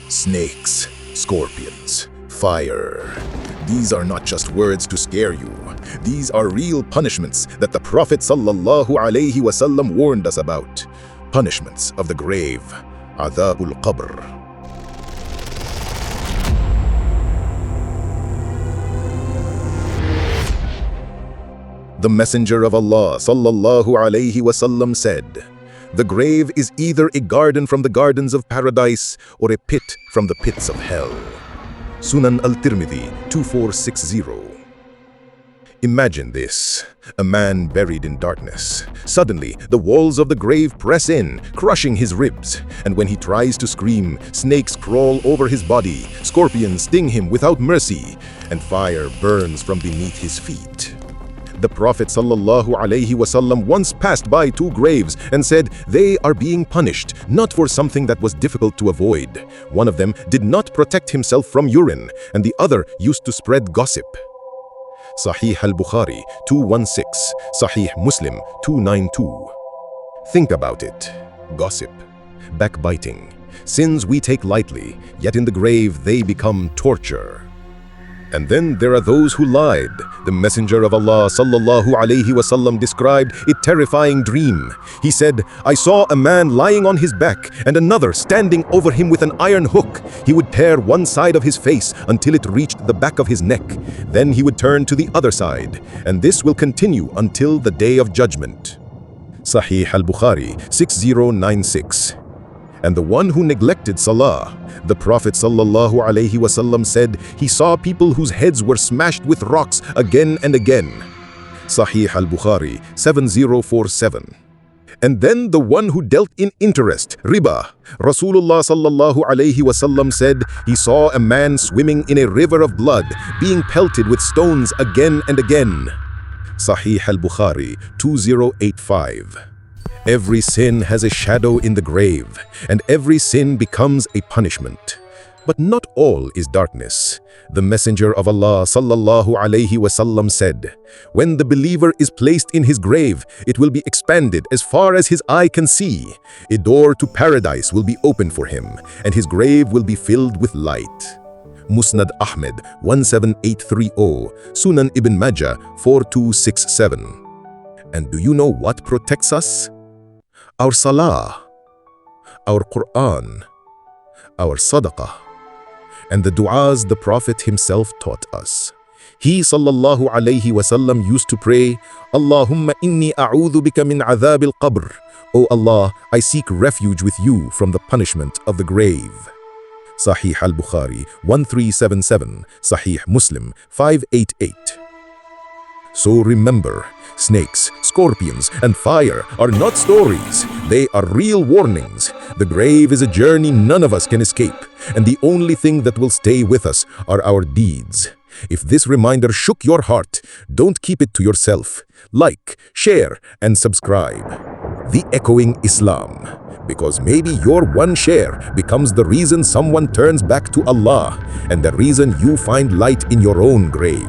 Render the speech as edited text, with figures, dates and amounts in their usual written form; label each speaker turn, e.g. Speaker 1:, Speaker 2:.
Speaker 1: Snakes, scorpions, fire. These are not just words to scare you. These are real punishments that the Prophet ﷺ warned us about. Punishments of the grave. Adhabul Qabr. The Messenger of Allah ﷺ said, "The grave is either a garden from the gardens of paradise or a pit from the pits of hell." Sunan al-Tirmidhi 2460. Imagine this, a man buried in darkness. Suddenly, the walls of the grave press in, crushing his ribs. And when he tries to scream, snakes crawl over his body, scorpions sting him without mercy, and fire burns from beneath his feet. The Prophet ﷺ once passed by two graves and said they are being punished, not for something that was difficult to avoid. One of them did not protect himself from urine, and the other used to spread gossip. Sahih al-Bukhari 216, Sahih Muslim 292. Think about it. Gossip, backbiting, sins we take lightly, yet in the grave they become torture. And then there are those who lied. The Messenger of Allah ﷺ described a terrifying dream. He said, "I saw a man lying on his back and another standing over him with an iron hook. He would tear one side of his face until it reached the back of his neck. Then he would turn to the other side, and this will continue until the day of judgment." Sahih al-Bukhari 6096. And the one who neglected salah, the Prophet ﷺ said he saw people whose heads were smashed with rocks again and again. Sahih al-Bukhari 7047. And then the one who dealt in interest, riba. Rasulullah ﷺ said he saw a man swimming in a river of blood, being pelted with stones again and again. Sahih al-Bukhari 2085. Every sin has a shadow in the grave, and every sin becomes a punishment. But not all is darkness. The Messenger of Allah ﷺ said, "When the believer is placed in his grave, it will be expanded as far as his eye can see. A door to paradise will be opened for him, and his grave will be filled with light." Musnad Ahmed 17830, Sunan Ibn Majah 4267. And do you know what protects us? Our salah, our Quran, our sadaqah, and the du'as the Prophet himself taught us. He ﷺ used to pray, "Allahumma inni a'udhu bika min adhab al-qabr." O Allah, I seek refuge with you from the punishment of the grave. Sahih al-Bukhari 1377, Sahih Muslim 588. So remember, snakes, scorpions, and fire are not stories. They are real warnings. The grave is a journey none of us can escape, and the only thing that will stay with us are our deeds. If this reminder shook your heart, don't keep it to yourself. Like, share, and subscribe. The Echoing Islam. Because maybe your one share becomes the reason someone turns back to Allah, and the reason you find light in your own grave.